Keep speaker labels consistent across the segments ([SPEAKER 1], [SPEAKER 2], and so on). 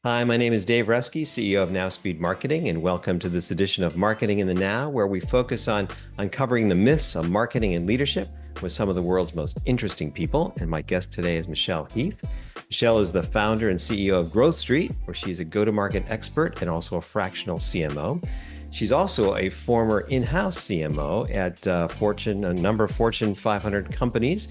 [SPEAKER 1] Hi, my name is Dave Reske, CEO of Now Speed Marketing, and welcome to this edition of Marketing in the Now, where we focus on uncovering the myths of marketing and leadership with some of the world's most interesting people. And my guest today is Michelle Heath. Michelle is the founder and CEO of Growth Street, where she's a go-to-market expert and also a fractional CMO. She's also a former in-house CMO at a number of Fortune 500 companies,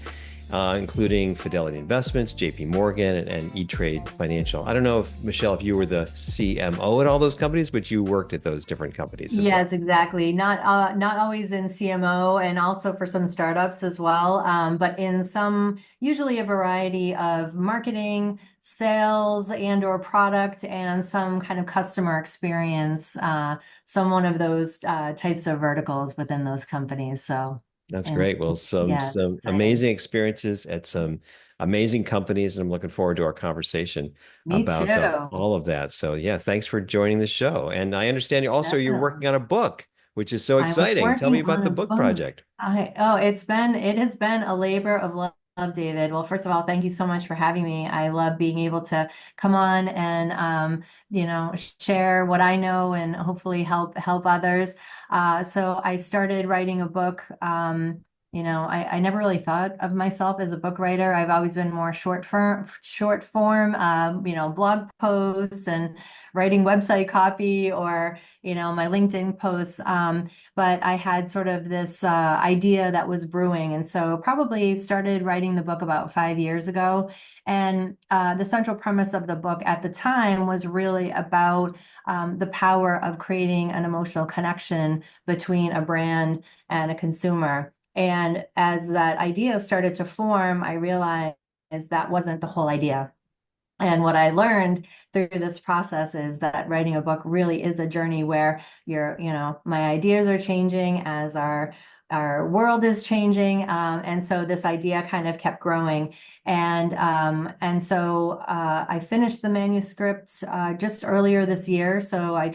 [SPEAKER 1] including Fidelity Investments, JP Morgan, and E-Trade Financial. I don't know if, Michelle, if you were the CMO at all those companies, but you worked at those different companies as well.
[SPEAKER 2] Yes, exactly. Not always in CMO and also for some startups as well, but in some, usually a variety of marketing, sales, and or product, and some kind of customer experience, some one of those types of verticals within those companies. So,
[SPEAKER 1] That's
[SPEAKER 2] and
[SPEAKER 1] great. Well, some
[SPEAKER 2] yeah, it's
[SPEAKER 1] some
[SPEAKER 2] exciting.
[SPEAKER 1] amazing experiences at some amazing companies, and I'm looking forward to our conversation
[SPEAKER 2] Me
[SPEAKER 1] about
[SPEAKER 2] too.
[SPEAKER 1] all of that. So, yeah, thanks for joining the show. And I understand you're working
[SPEAKER 2] Definitely.
[SPEAKER 1] on a book, which is so
[SPEAKER 2] I was
[SPEAKER 1] exciting. Tell me
[SPEAKER 2] working
[SPEAKER 1] about
[SPEAKER 2] on
[SPEAKER 1] the
[SPEAKER 2] a
[SPEAKER 1] book
[SPEAKER 2] book.
[SPEAKER 1] project.
[SPEAKER 2] It has been a labor of love, David. Well, first of all, thank you so much for having me. I love being able to come on and share what I know and hopefully help others. So I started writing a book. I never really thought of myself as a book writer. I've always been more short form, blog posts and writing website copy or my LinkedIn posts. But I had sort of this idea that was brewing. And so probably started writing the book about 5 years ago. And the central premise of the book at the time was really about the power of creating an emotional connection between a brand and a consumer. And as that idea started to form, I realized that wasn't the whole idea. And what I learned through this process is that writing a book really is a journey where my ideas are changing as our world is changing. And so this idea kind of kept growing. And so I finished the manuscript just earlier this year. So I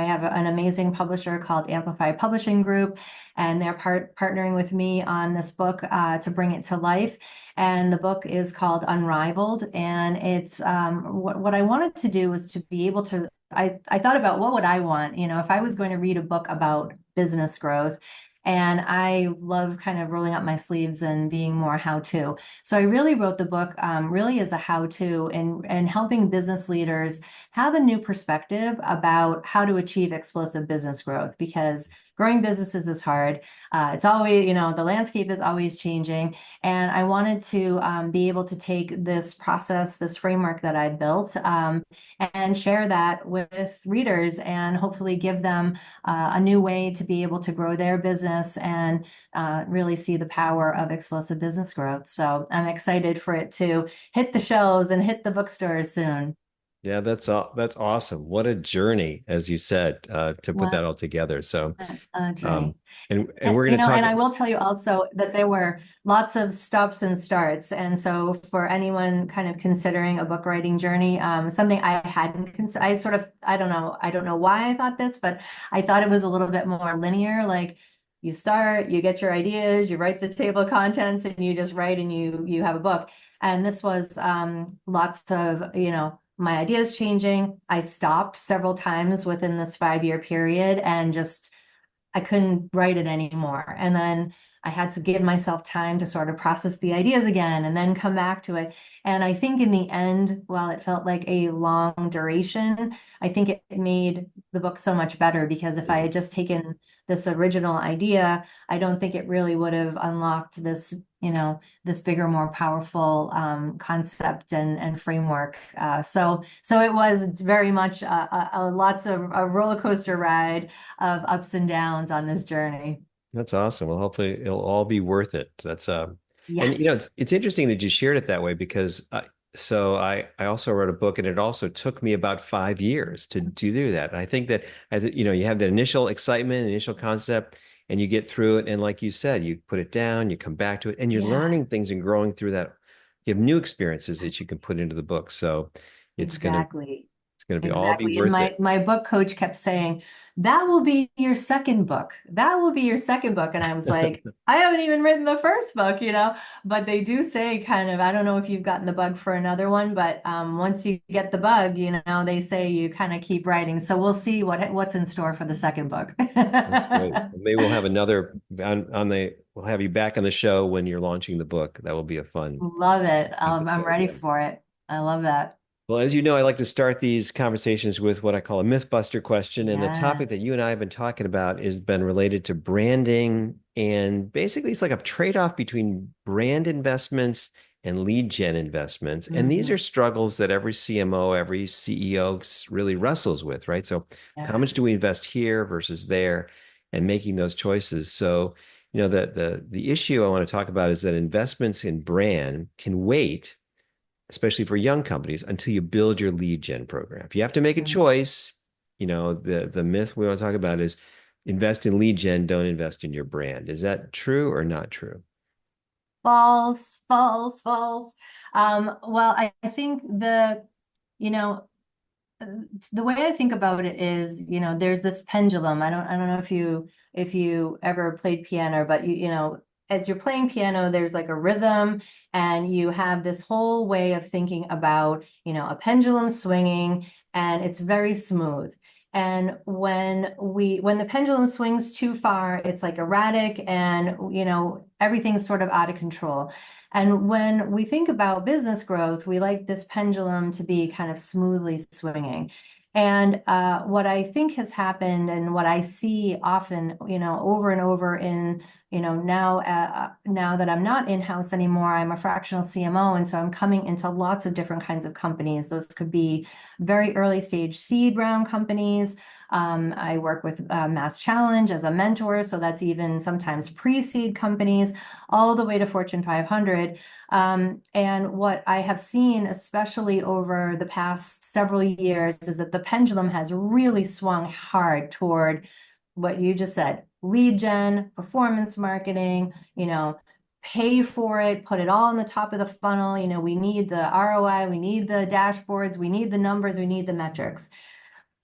[SPEAKER 2] have an amazing publisher called Amplify Publishing Group, and they're partnering with me on this book to bring it to life. And the book is called Unrivaled. And it's what I wanted to do was to be able to, I thought about what would I want, if I was going to read a book about business growth. And I love kind of rolling up my sleeves and being more how to. So I really wrote the book really as a how to and helping business leaders have a new perspective about how to achieve explosive business growth because growing businesses is hard. It's always, the landscape is always changing. And I wanted to be able to take this process, this framework that I built, and share that with readers and hopefully give them a new way to be able to grow their business and really see the power of explosive business growth. So I'm excited for it to hit the shelves and hit the bookstores soon.
[SPEAKER 1] Yeah, that's awesome. What a journey, as you said, to put
[SPEAKER 2] Well,
[SPEAKER 1] that all together. So,
[SPEAKER 2] Jay.
[SPEAKER 1] um, and we're going to
[SPEAKER 2] And
[SPEAKER 1] talk.
[SPEAKER 2] I will tell you also that there were lots of stops and starts. And so for anyone kind of considering a book writing journey, something I hadn't considered, I don't know why I thought this, but I thought it was a little bit more linear. Like you start, you get your ideas, you write the table of contents, and you just write and you have a book. And this was lots of, my ideas changing. I stopped several times within this 5 year period and just I couldn't write it anymore. And then I had to give myself time to sort of process the ideas again and then come back to it. And I think in the end, while it felt like a long duration, I think it made the book so much better because if I had just taken this original idea, I don't think it really would have unlocked this, this bigger, more powerful concept and framework. So it was very much lots of a roller coaster ride of ups and downs on this journey.
[SPEAKER 1] That's awesome. Well, hopefully it'll all be worth it. And
[SPEAKER 2] Yes.
[SPEAKER 1] it's interesting that you shared it that way because I also wrote a book and it also took me about 5 years to do that. And I think that you have that initial excitement, initial concept, and you get through it. And like you said, you put it down, you come back to it, and you're
[SPEAKER 2] Yeah,
[SPEAKER 1] learning things and growing through that. You have new experiences that you can put into the book. So it's gonna
[SPEAKER 2] exactly.
[SPEAKER 1] going to be all be
[SPEAKER 2] Exactly. And
[SPEAKER 1] worth it.
[SPEAKER 2] my book coach kept saying, that will be your second book. That will be your second book. And I was like, I haven't even written the first book, but they do say kind of, I don't know if you've gotten the bug for another one, but once you get the bug, they say you kind of keep writing. So we'll see what's in store for the second book.
[SPEAKER 1] That's great. Maybe we'll have another we'll have you back on the show when you're launching the book. That will be a fun
[SPEAKER 2] Love it. I'm
[SPEAKER 1] episode.
[SPEAKER 2] ready
[SPEAKER 1] Yeah.
[SPEAKER 2] for it. I love that.
[SPEAKER 1] Well, as you know, I like to start these conversations with what I call a mythbuster question. And the topic that
[SPEAKER 2] Yes.
[SPEAKER 1] you and I have been talking about has been related to branding. And basically, it's like a trade-off between brand investments and lead gen investments. And these
[SPEAKER 2] Mhm.
[SPEAKER 1] are struggles that every CMO, every CEO really wrestles with, right? So, how
[SPEAKER 2] Yeah.
[SPEAKER 1] much do we invest here versus there and making those choices? So, the issue I want to talk about is that investments in brand can wait, especially for young companies, until you build your lead gen program. If you have to make a
[SPEAKER 2] Mhm.
[SPEAKER 1] choice, the myth we want to talk about is invest in lead gen, don't invest in your brand. Is that true or not true?
[SPEAKER 2] False, false, false. Well, I think you know, the way I think about it is, there's this pendulum. I don't know if you ever played piano, but as you're playing piano, there's like a rhythm, and you have this whole way of thinking about, a pendulum swinging, and it's very smooth. And when the pendulum swings too far, it's like erratic, and everything's sort of out of control. And when we think about business growth, we like this pendulum to be kind of smoothly swinging. And what I think has happened, and what I see often, over and over in, now that I'm not in-house anymore, I'm a fractional CMO. And so I'm coming into lots of different kinds of companies. Those could be very early stage seed round companies. I work with Mass Challenge as a mentor. So that's even sometimes pre-seed companies, all the way to Fortune 500. And what I have seen, especially over the past several years, is that the pendulum has really swung hard toward what you just said: lead gen, performance marketing, pay for it, put it all on the top of the funnel. We need the ROI, we need the dashboards, we need the numbers, we need the metrics.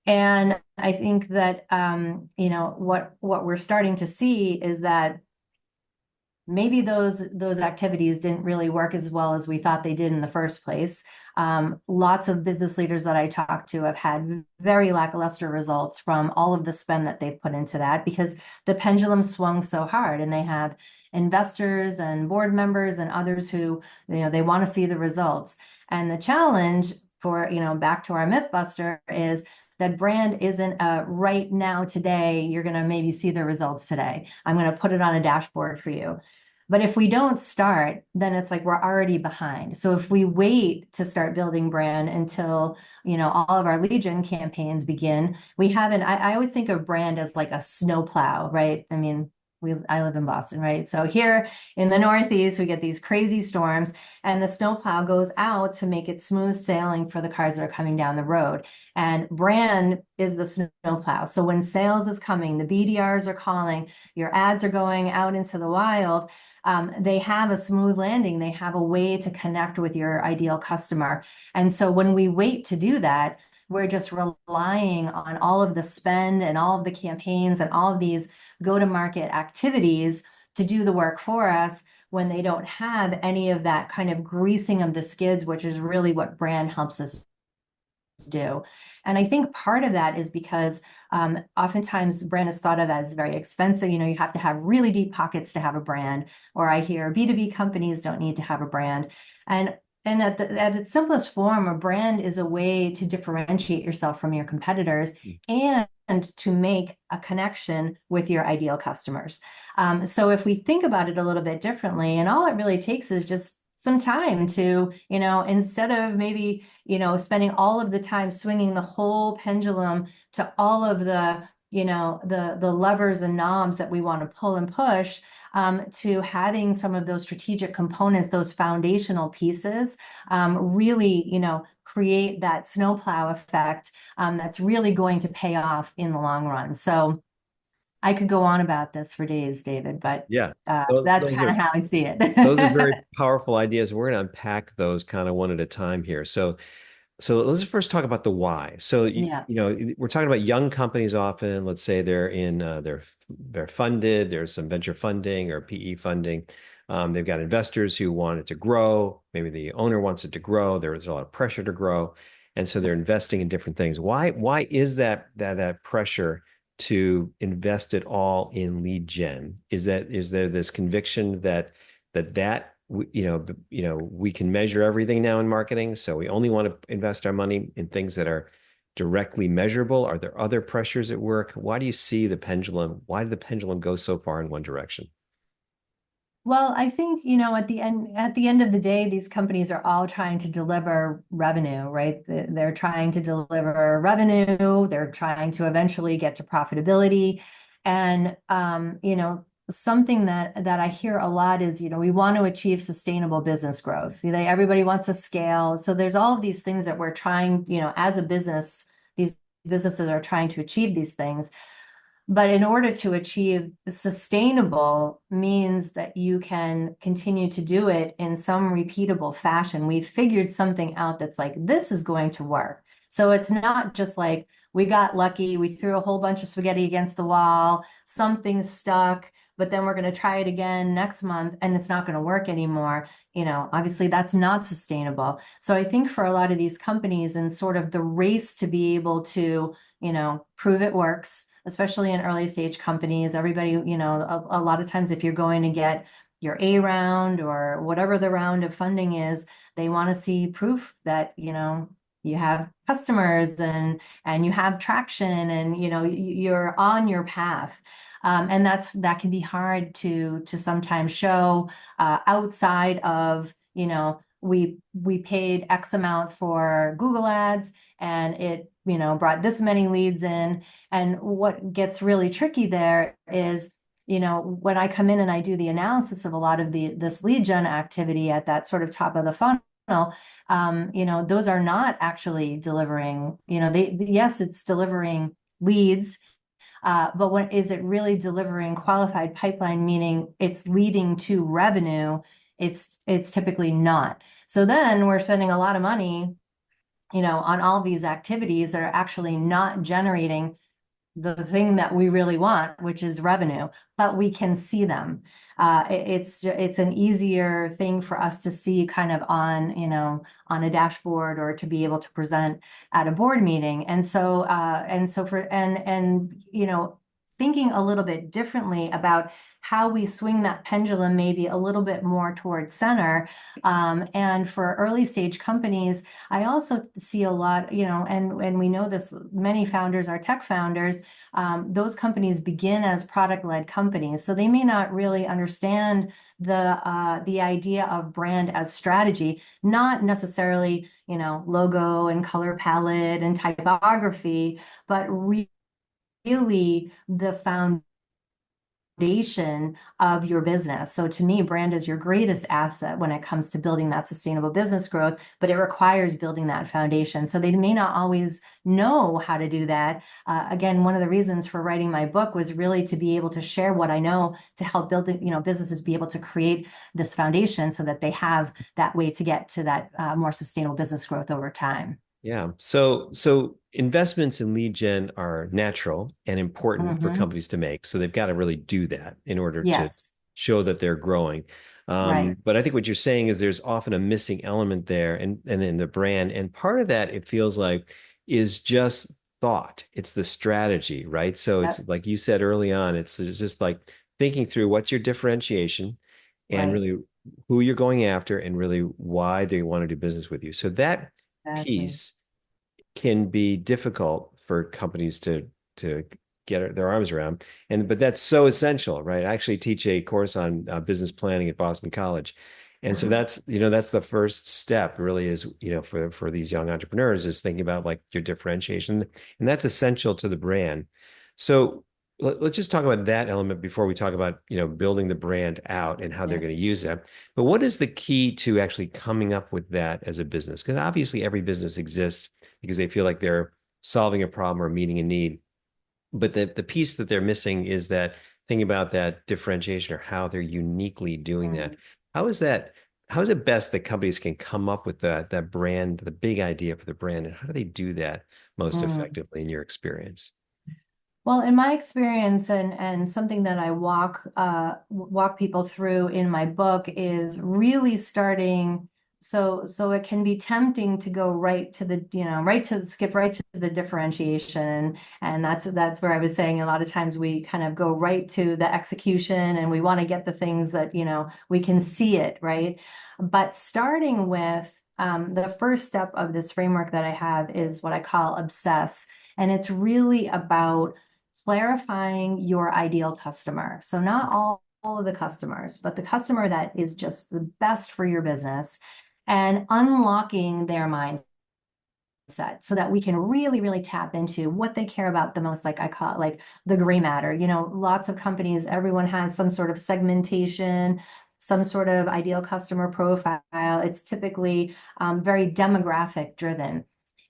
[SPEAKER 2] And I think that, what we're starting to see is that maybe those activities didn't really work as well as we thought they did in the first place. Lots of business leaders that I talk to have had very lackluster results from all of the spend that they've put into that, because the pendulum swung so hard, and they have investors and board members and others who, they want to see the results. And the challenge for, back to our Mythbuster, is that brand isn't right now, today, you're going to maybe see the results today. I'm going to put it on a dashboard for you. But if we don't start, then it's like we're already behind. So if we wait to start building brand until, all of our lead gen campaigns begin, we haven't, I always think of brand as like a snowplow, right? I mean, I live in Boston, right? So here in the Northeast, we get these crazy storms, and the snowplow goes out to make it smooth sailing for the cars that are coming down the road. And brand is the snowplow. So when sales is coming, the BDRs are calling, your ads are going out into the wild, they have a smooth landing. They have a way to connect with your ideal customer. And so when we wait to do that, we're just relying on all of the spend and all of the campaigns and all of these go-to-market activities to do the work for us, when they don't have any of that kind of greasing of the skids, which is really what brand helps us do. And I think part of that is because oftentimes brand is thought of as very expensive. You have to have really deep pockets to have a brand, or I hear B2B companies don't need to have a brand. And at its simplest form, a brand is a way to differentiate yourself from your competitors, and to make a connection with your ideal customers. So if we think about it a little bit differently, and all it really takes is just some time to, instead of maybe, spending all of the time swinging the whole pendulum to all of the, the levers and knobs that we want to pull and push, to having some of those strategic components, those foundational pieces, really, create that snowplow effect, that's really going to pay off in the long run. So I could go on about this for days, David, but
[SPEAKER 1] Yeah. Those,
[SPEAKER 2] that's
[SPEAKER 1] those
[SPEAKER 2] kind of
[SPEAKER 1] are
[SPEAKER 2] how I see
[SPEAKER 1] those are very
[SPEAKER 2] it.
[SPEAKER 1] powerful ideas. We're going to unpack those kind of one at a time here. So So let's first talk about the why. So
[SPEAKER 2] Yeah.
[SPEAKER 1] we're talking about young companies often. Let's say they're in they're funded. There's some venture funding or PE funding. They've got investors who want it to grow. Maybe the owner wants it to grow. There's a lot of pressure to grow, and so they're investing in different things. Why is that pressure to invest it all in lead gen? Is there this conviction that we can measure everything now in marketing, so we only want to invest our money in things that are directly measurable? Are there other pressures at work? Why do you see the pendulum? Why did the pendulum go so far in one direction?
[SPEAKER 2] Well, I think, at the end of the day, these companies are all trying to deliver revenue, right? They're trying to deliver revenue, they're trying to eventually get to profitability. And something that I hear a lot is, we want to achieve sustainable business growth. Everybody wants to scale. So there's all of these things that we're trying, as a business, these businesses are trying to achieve these things. But in order to achieve sustainable means that you can continue to do it in some repeatable fashion. We've figured something out that's like, this is going to work. So it's not just like we got lucky, we threw a whole bunch of spaghetti against the wall, something stuck, but then we're going to try it again next month and it's not going to work anymore. Obviously that's not sustainable. So I think for a lot of these companies and sort of the race to be able to, prove it works, especially in early stage companies. Everybody, a lot of times if you're going to get your A round or whatever the round of funding is, they want to see proof that, you have customers and you have traction and, you're on your path. And that can be hard to sometimes show outside of, we paid X amount for Google Ads and it, brought this many leads in. And what gets really tricky there is, when I come in and I do the analysis of a lot of this lead gen activity at that sort of top of the funnel, those are not actually delivering, yes, it's delivering leads, but what is it really delivering qualified pipeline, meaning it's leading to revenue? It's typically not. So then we're spending a lot of money, on all these activities that are actually not generating the thing that we really want, which is revenue, but we can see them. It's an easier thing for us to see kind of on a dashboard or to be able to present at a board meeting. Thinking a little bit differently about how we swing that pendulum maybe a little bit more towards center. And for early stage companies, I also see a lot, and we know this, many founders are tech founders. Those companies begin as product-led companies, so they may not really understand the idea of brand as strategy, not necessarily, logo and color palette and typography, but really the foundation of your business. So to me, brand is your greatest asset when it comes to building that sustainable business growth, but it requires building that foundation. So they may not always know how to do that. Again, one of the reasons for writing my book was really to be able to share what I know to help build, businesses be able to create this foundation so that they have that way to get to that more sustainable business growth over time.
[SPEAKER 1] Yeah. So investments in lead gen are natural and important for
[SPEAKER 2] Hmm.
[SPEAKER 1] companies to make. So they've got to really do that in order to
[SPEAKER 2] Yes,
[SPEAKER 1] show that they're growing.
[SPEAKER 2] right.
[SPEAKER 1] But I think what you're saying is there's often a missing element there and in the brand. And part of that, it feels like, is just thought. It's the strategy, right? So it's
[SPEAKER 2] Yep,
[SPEAKER 1] like you said early on, it's just like thinking through what's your differentiation and
[SPEAKER 2] right.
[SPEAKER 1] really who you're going after and really why they want to do business with you. So that
[SPEAKER 2] Exactly.
[SPEAKER 1] piece can be difficult for companies to get their arms around. But that's so essential, right? I actually teach a course on business planning at Boston College. And so that's the first step really is, for these young entrepreneurs is thinking about like your differentiation. And that's essential to the brand. So let's just talk about that element before we talk about, building the brand out and how they're
[SPEAKER 2] Yeah.
[SPEAKER 1] going to use that. But what is the key to actually coming up with that as a business? Because obviously every business exists because they feel like they're solving a problem or meeting a need. But the piece that they're missing is that thinking about that differentiation or how they're uniquely doing that.
[SPEAKER 2] Mm.
[SPEAKER 1] How is that? how is it best that companies can come up with that brand, the big idea for the brand, and how do they do that most
[SPEAKER 2] Mm.
[SPEAKER 1] effectively in your experience?
[SPEAKER 2] Well, in my experience, and something that I walk people through in my book is really starting. So it can be tempting to go right to the, right to skip right to the differentiation, and that's where I was saying a lot of times we kind of go right to the execution, and we want to get the things that we can see it, right? But starting with the first step of this framework that I have is what I call obsess, and it's really about clarifying your ideal customer. So not all of the customers, but the customer that is just the best for your business and unlocking their mindset so that we can really, really tap into what they care about the most, like I call it like the gray matter. Lots of companies, everyone has some sort of segmentation, some sort of ideal customer profile. It's typically very demographic driven.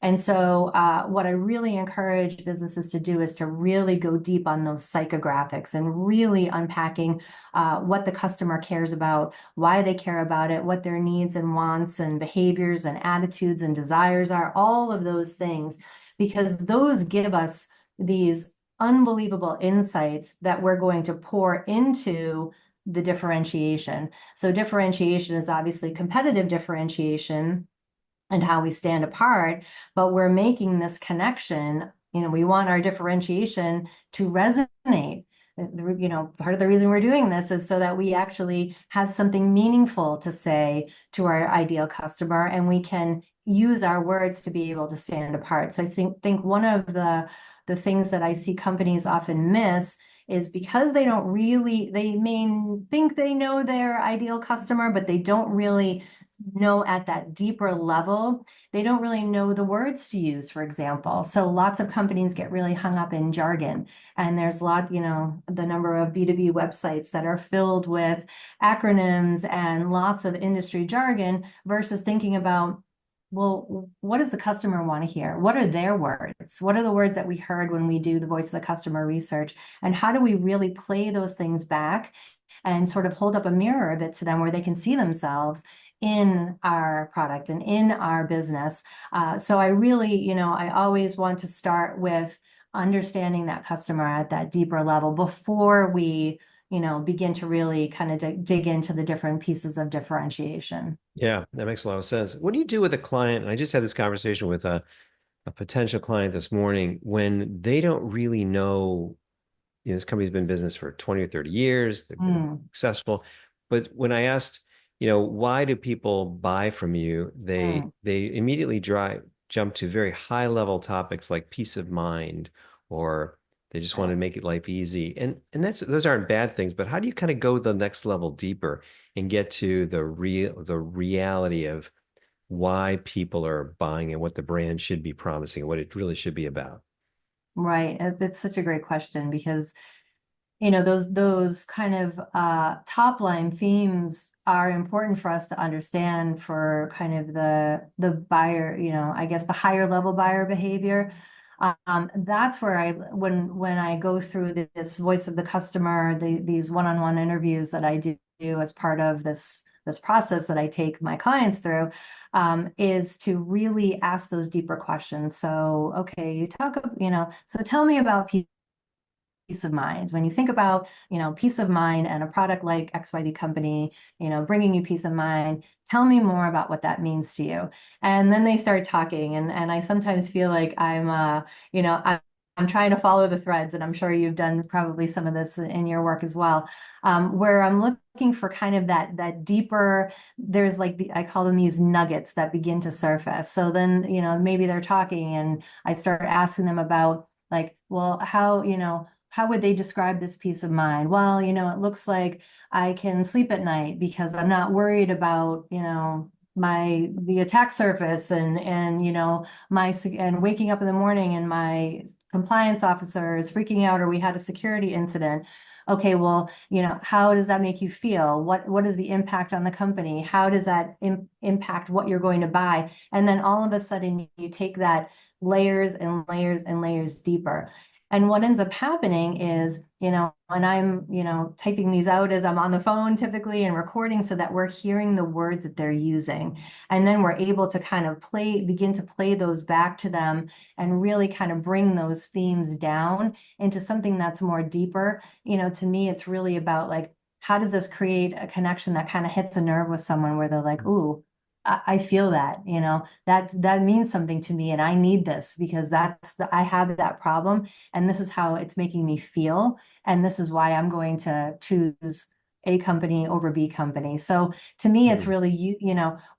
[SPEAKER 2] And so what I really encourage businesses to do is to really go deep on those psychographics and really unpacking what the customer cares about, why they care about it, what their needs and wants and behaviors and attitudes and desires are, all of those things, because those give us these unbelievable insights that we're going to pour into the differentiation. So differentiation is obviously competitive differentiation and how we stand apart, but we're making this connection. We want our differentiation to resonate. Part of the reason we're doing this is so that we actually have something meaningful to say to our ideal customer, and we can use our words to be able to stand apart. So I think one of the things that I see companies often miss is because they may think they know their ideal customer, but they don't really know at that deeper level. They don't really know the words to use, for example. So lots of companies get really hung up in jargon. And there's the number of B2B websites that are filled with acronyms and lots of industry jargon versus thinking about, well, what does the customer want to hear? What are their words? What are the words that we heard when we do the voice of the customer research? And how do we really play those things back and sort of hold up a mirror a bit to them where they can see themselves in our product and in our business? So I really, I always want to start with understanding that customer at that deeper level before we, begin to really kind of dig into the different pieces of differentiation.
[SPEAKER 1] Yeah, that makes a lot of sense. What do you do with a client? And I just had this conversation with a potential client this morning when they don't really know, this company's been in business for 20 or 30 years, they've been
[SPEAKER 2] Mm,
[SPEAKER 1] successful. But when I asked, why do people buy from you? They
[SPEAKER 2] mm,
[SPEAKER 1] they immediately jump to very high level topics like peace of mind, or they just want
[SPEAKER 2] right.
[SPEAKER 1] to make it life easy. And those aren't bad things, but how do you kind of go the next level deeper and get to the reality of why people are buying and what the brand should be promising and what it really should be about?
[SPEAKER 2] Right. It's such a great question because those kind of top line themes are important for us to understand for kind of the buyer, I guess the higher level buyer behavior. That's where when I go through this voice of the customer, these one-on-one interviews that I do as part of this process that I take my clients through, is to really ask those deeper questions. So, okay, so tell me about peace of mind. When you think about, peace of mind and a product like XYZ company, bringing you peace of mind, tell me more about what that means to you. And then they start talking, and I sometimes feel like I'm trying to follow the threads, and I'm sure you've done probably some of this in your work as well, where I'm looking for kind of that deeper. There's like I call them these nuggets that begin to surface. So then, maybe they're talking, and I start asking them about like, well, how would they describe this peace of mind? Well, it looks like I can sleep at night because I'm not worried about, the attack surface and and waking up in the morning and my compliance officer is freaking out or we had a security incident. Okay, well, how does that make you feel? What is the impact on the company? How does that impact what you're going to buy? And then all of a sudden you take that layers and layers and layers deeper. And what ends up happening is, and I'm, typing these out as I'm on the phone typically and recording so that we're hearing the words that they're using. And then we're able to kind of begin to play those back to them and really kind of bring those themes down into something that's more deeper. To me, it's really about like, how does this create a connection that kind of hits a nerve with someone where they're like, ooh, I feel that, that means something to me and I need this because I have that problem and this is how it's making me feel. And this is why I'm going to choose A company over B company. So to me, it's really,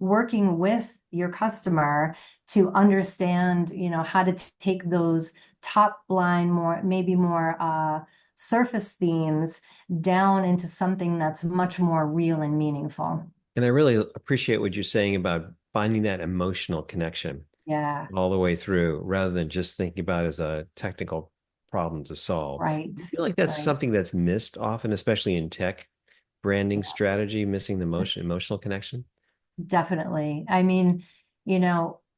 [SPEAKER 2] working with your customer to understand, how to take those top line, maybe more, surface themes down into something that's much more real and meaningful.
[SPEAKER 1] And I really appreciate what you're saying about finding that emotional connection
[SPEAKER 2] Yeah,
[SPEAKER 1] all the way through rather than just thinking about it as a technical problem to solve.
[SPEAKER 2] right,
[SPEAKER 1] I feel like that's
[SPEAKER 2] right.
[SPEAKER 1] something that's missed often, especially in tech branding
[SPEAKER 2] Yes,
[SPEAKER 1] strategy, missing the emotional connection.
[SPEAKER 2] definitely. I mean,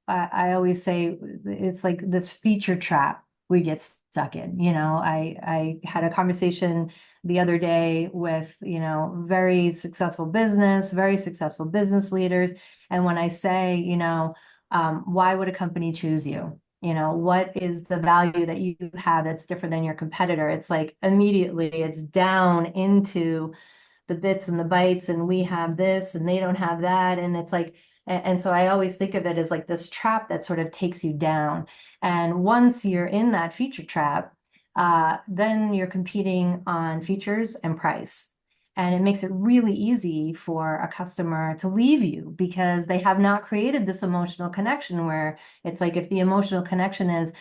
[SPEAKER 2] I always say it's like this feature trap we get stuck in. I had a conversation the other day with, very successful business leaders. And when I say, why would a company choose you? What is the value that you have that's different than your competitor? It's like immediately it's down into the bits and the bytes, and we have this and they don't have that. And it's like, and so I always think of it as like this trap that sort of takes you down. And once you're in that feature trap, then you're competing on features and price. And it makes it really easy for a customer to leave you because they have not created this emotional connection where it's like if the emotional connection is,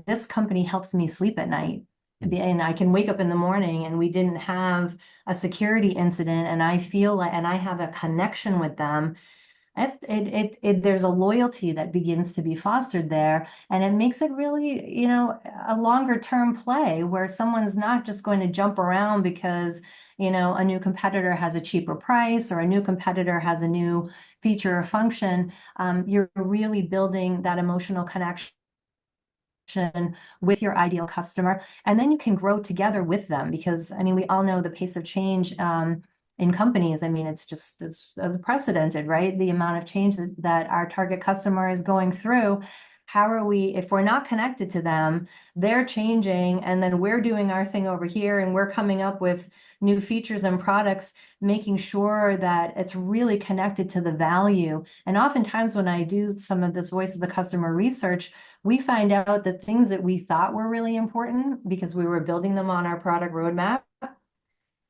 [SPEAKER 2] this company helps me sleep at night. And I can wake up in the morning and we didn't have a security incident and I feel like, and I have a connection with them. There's a loyalty that begins to be fostered there, and it makes it really, a longer term play where someone's not just going to jump around because, a new competitor has a cheaper price or a new competitor has a new feature or function. You're really building that emotional connection with your ideal customer, and then you can grow together with them because I mean we all know the pace of change in companies. I mean it's unprecedented, right? The amount of change that our target customer is going through. How are we, if we're not connected to them, they're changing and then we're doing our thing over here and we're coming up with new features and products, making sure that it's really connected to the value. And oftentimes when I do some of this voice of the customer research, we find out that things that we thought were really important because we were building them on our product roadmap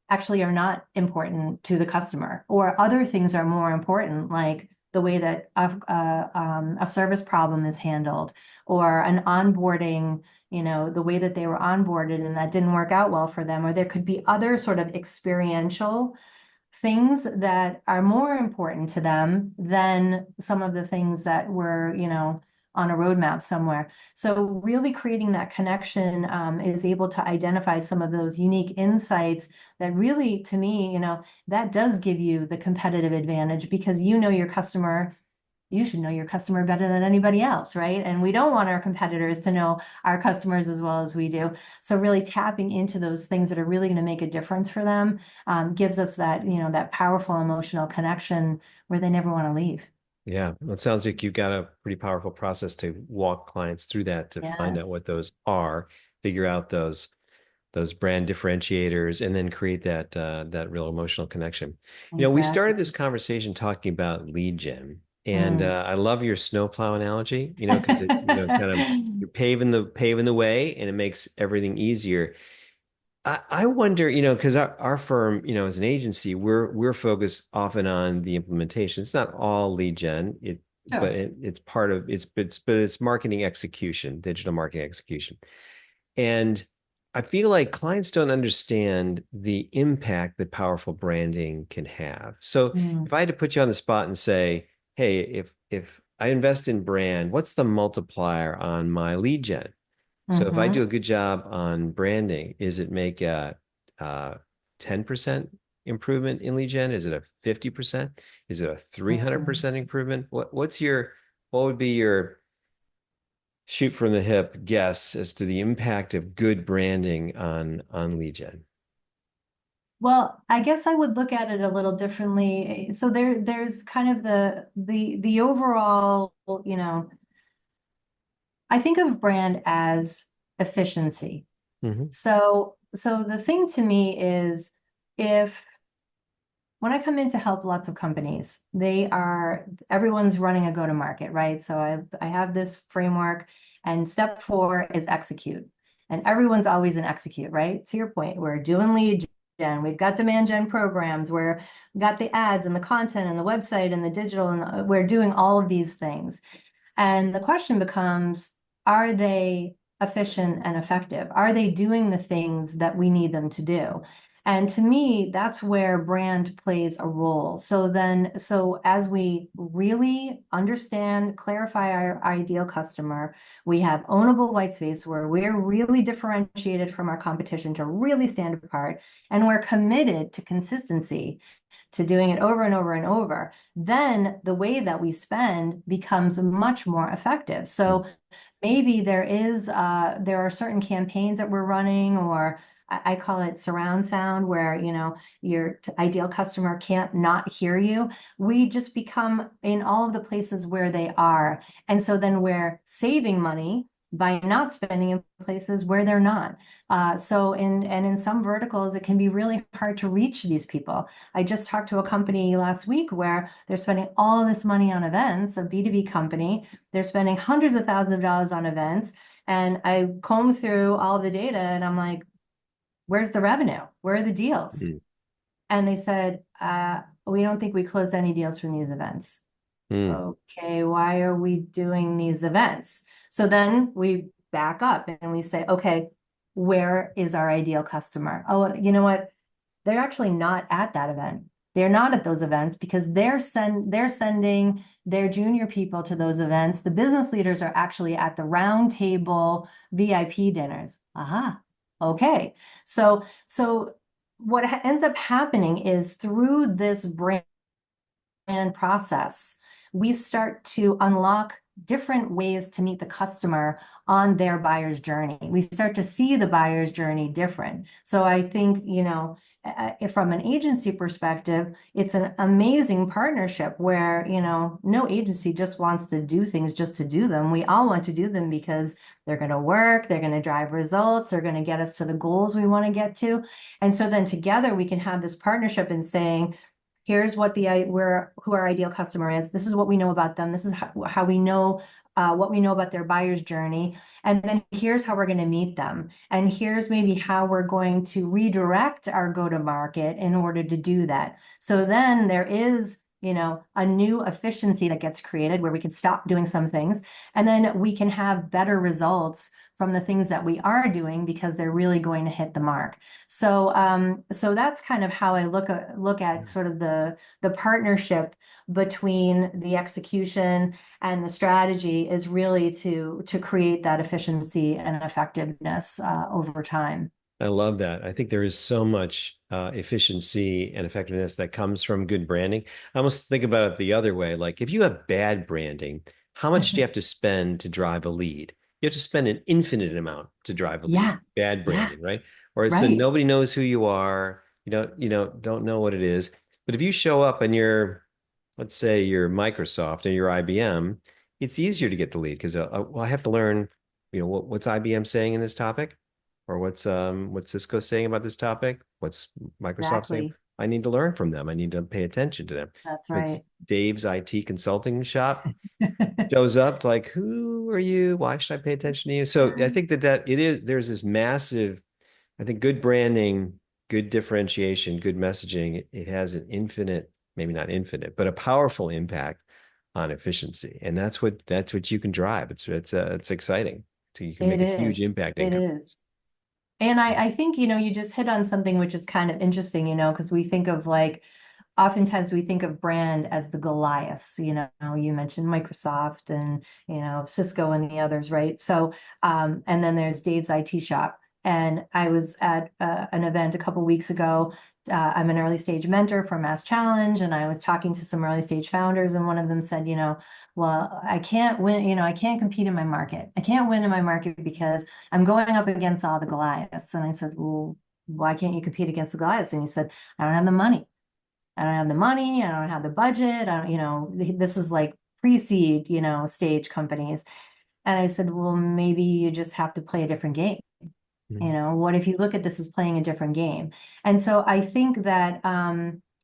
[SPEAKER 2] actually are not important to the customer, or other things are more important, like the way that a service problem is handled, or an onboarding, the way that they were onboarded and that didn't work out well for them, or there could be other sort of experiential things that are more important to them than some of the things that were, on a roadmap somewhere. So really creating that connection is able to identify some of those unique insights that really, to me, that does give you the competitive advantage because your customer. You should know your customer better than anybody else, right? And we don't want our competitors to know our customers as well as we do. So really tapping into those things that are really going to make a difference for them gives us that, that powerful emotional connection where they never want to leave.
[SPEAKER 1] Yeah, well, it sounds like you've got a pretty powerful process to walk clients through that to find out
[SPEAKER 2] Yes.
[SPEAKER 1] what those are, figure out those brand differentiators, and then create that real emotional connection. We started
[SPEAKER 2] Exactly.
[SPEAKER 1] this conversation talking about lead gen, and
[SPEAKER 2] Mm.
[SPEAKER 1] I love your snowplow analogy. Because it kind of you're paving the way, and it makes everything easier. I wonder, because our firm, as an agency, we're focused often on the implementation. It's not all lead gen, but
[SPEAKER 2] Sure.
[SPEAKER 1] it's part of it's marketing execution, digital marketing execution. And I feel like clients don't understand the impact that powerful branding can have. So
[SPEAKER 2] Mm.
[SPEAKER 1] if I had to put you on the spot and say, hey, if I invest in brand, what's the multiplier on my lead gen? So if I do
[SPEAKER 2] Hmm.
[SPEAKER 1] a good job on branding, is it make a 10% improvement in lead gen? Is it a 50%? Is it a
[SPEAKER 2] Mm.
[SPEAKER 1] 300% improvement? What would be your shoot from the hip guess as to the impact of good branding on lead gen?
[SPEAKER 2] Well, I guess I would look at it a little differently. So there's kind of the overall, I think of brand as efficiency.
[SPEAKER 1] Hmm.
[SPEAKER 2] So the thing to me is if when I come in to help lots of companies, everyone's running a go-to-market, right? So I have this framework, and step 4 is execute. And everyone's always in execute, right? To your point, we're doing lead gen, we've got demand gen programs, we've got the ads and the content and the website and the digital, and we're doing all of these things. And the question becomes, are they efficient and effective? Are they doing the things that we need them to do? And to me, that's where brand plays a role. So as we really understand, clarify our ideal customer, we have ownable white space where we're really differentiated from our competition to really stand apart, and we're committed to consistency, to doing it over and over and over, then the way that we spend becomes much more effective. So maybe there are certain campaigns that we're running, or I call it surround sound, where your ideal customer can't not hear you. We just become in all of the places where they are, and so then we're saving money by not spending in places where they're not. In some verticals, it can be really hard to reach these people. I just talked to a company last week where they're spending all this money on events, a B2B company. They're spending hundreds of thousands of dollars on events. And I combed through all the data and I'm like, where's the revenue? Where are the deals? And they said, we don't think we closed any deals from these events.
[SPEAKER 1] Mm.
[SPEAKER 2] Okay, why are we doing these events? So then we back up and we say, okay, where is our ideal customer? Oh, you know what? They're actually not at that event. They're not at those events because they're sending their junior people to those events. The business leaders are actually at the round table VIP dinners. Aha. Okay. So what ends up happening is through this brand process, we start to unlock different ways to meet the customer on their buyer's journey. We start to see the buyer's journey different. So I think, from an agency perspective, it's an amazing partnership where, no agency just wants to do things just to do them. We all want to do them because they're going to work, they're going to drive results, they're going to get us to the goals we want to get to. And so then together we can have this partnership in saying, here's who our ideal customer is. This is what we know about them. This is how we know what we know about their buyer's journey. And then here's how we're going to meet them. And here's maybe how we're going to redirect our go-to-market in order to do that. So then there is, a new efficiency that gets created where we can stop doing some things, and then we can have better results from the things that we are doing because they're really going to hit the mark. So that's kind of how I look at sort of the partnership between the execution and the strategy is really to create that efficiency and effectiveness over time.
[SPEAKER 1] I love that. I think there is so much efficiency and effectiveness that comes from good branding. I almost think about it the other way. Like if you have bad branding, how much do you have to spend to drive a lead? You have to spend an infinite amount to drive a lead.
[SPEAKER 2] Yeah,
[SPEAKER 1] Bad
[SPEAKER 2] yeah,
[SPEAKER 1] branding, right? Or so
[SPEAKER 2] right.
[SPEAKER 1] nobody knows who you are. Don't know what it is. But if you show up and you're, let's say you're Microsoft or you're IBM, it's easier to get the lead because well, I have to learn, what's IBM saying in this topic? Or what's Cisco saying about this topic? What's Microsoft saying?
[SPEAKER 2] Exactly.
[SPEAKER 1] I need to learn from them. I need to pay attention to them.
[SPEAKER 2] That's
[SPEAKER 1] If it's
[SPEAKER 2] right.
[SPEAKER 1] Dave's IT consulting shop shows up, it's like, who are you? Why should I pay attention to you? So I think there's this massive, I think good branding, good differentiation, good messaging, it has an infinite, maybe not infinite, but a powerful impact on efficiency. And that's what you can drive. It's exciting. So you can
[SPEAKER 2] It
[SPEAKER 1] make a huge
[SPEAKER 2] is.
[SPEAKER 1] impact in
[SPEAKER 2] It
[SPEAKER 1] companies.
[SPEAKER 2] is. And I think, you just hit on something which is kind of interesting, because we think of oftentimes we think of brand as the Goliaths, you mentioned Microsoft and, Cisco and the others, right? So, and then there's Dave's IT shop. And I was at an event a couple weeks ago. I'm an early stage mentor for Mass Challenge, and I was talking to some early stage founders, and one of them said, well, I can't win, I can't compete in my market. I can't win in my market because I'm going up against all the Goliaths. And I said, well, why can't you compete against the Goliaths? And he said, I don't have the money. I don't have the money. I don't have the budget. I don't, this is like pre-seed, stage companies. And I said, well, maybe you just have to play a different game. What if you look at this as playing a different game? And so I think that,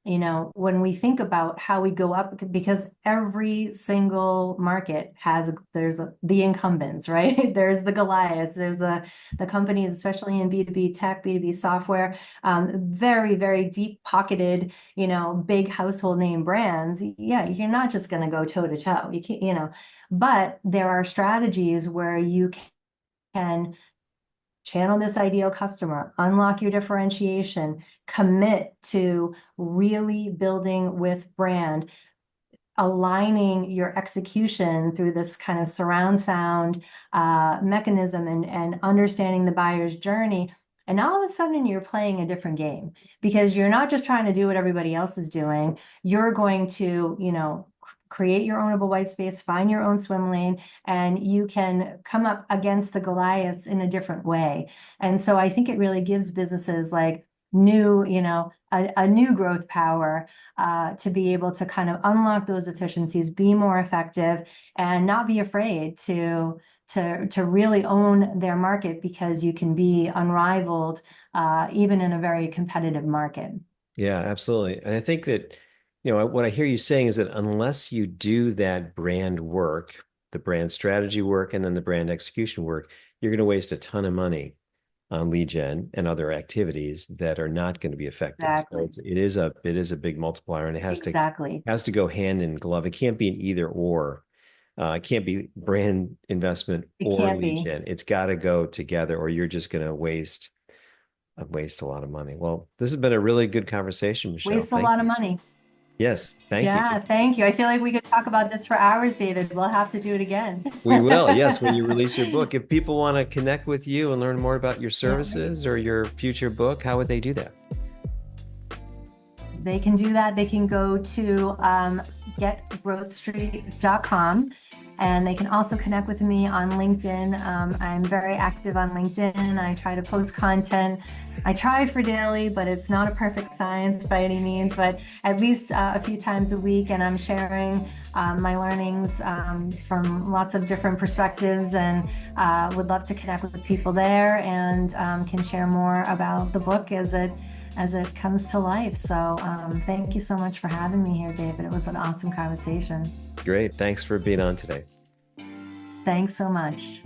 [SPEAKER 2] when we think about how we go up, because every single market has, the incumbents, right? There's the Goliaths, the companies, especially in B2B tech, B2B software, very, very deep pocketed, big household name brands. Yeah, you're not just going to go toe to toe. You can't, but there are strategies where you can channel this ideal customer, unlock your differentiation, commit to really building with brand, aligning your execution through this kind of surround sound mechanism and understanding the buyer's journey. And all of a sudden you're playing a different game because you're not just trying to do what everybody else is doing. You're going to, create your ownable white space, find your own swim lane, and you can come up against the Goliaths in a different way. And so I think it really gives businesses like new, a new growth power to be able to kind of unlock those efficiencies, be more effective, and not be afraid to really own their market because you can be unrivaled even in a very competitive market.
[SPEAKER 1] Yeah, absolutely. And I think that, what I hear you saying is that unless you do that brand work, the brand strategy work, and then the brand execution work, you're going to waste a ton of money on lead gen and other activities that are not going to be effective.
[SPEAKER 2] Exactly.
[SPEAKER 1] So it is a big multiplier, and it
[SPEAKER 2] Exactly.
[SPEAKER 1] has to go hand in glove. It can't be an either or. It can't be brand investment
[SPEAKER 2] It
[SPEAKER 1] or
[SPEAKER 2] can't
[SPEAKER 1] lead
[SPEAKER 2] be.
[SPEAKER 1] gen. It's got to go together, or you're just going to waste a lot of money. Well, this has been a really good conversation, Michelle.
[SPEAKER 2] Waste a
[SPEAKER 1] Thank
[SPEAKER 2] lot of
[SPEAKER 1] you.
[SPEAKER 2] money.
[SPEAKER 1] Yes, thank you.
[SPEAKER 2] Yeah, thank you. I feel like we could talk about this for hours, David. We'll have to do it again.
[SPEAKER 1] We will. Yes, when you release your book. If people want to connect with you and learn more about your
[SPEAKER 2] Yeah,
[SPEAKER 1] services or your future book, how would they do that?
[SPEAKER 2] they can do that. They can go to getgrowthstreet.com, and they can also connect with me on LinkedIn. I'm very active on LinkedIn. I try to post content. I try for daily, but it's not a perfect science by any means, but at least a few times a week. And I'm sharing my learnings from lots of different perspectives, and would love to connect with people there, and can share more about the book as it comes to life. So thank you so much for having me here, David. It was an awesome conversation.
[SPEAKER 1] Great. Thanks for being on today.
[SPEAKER 2] Thanks so much.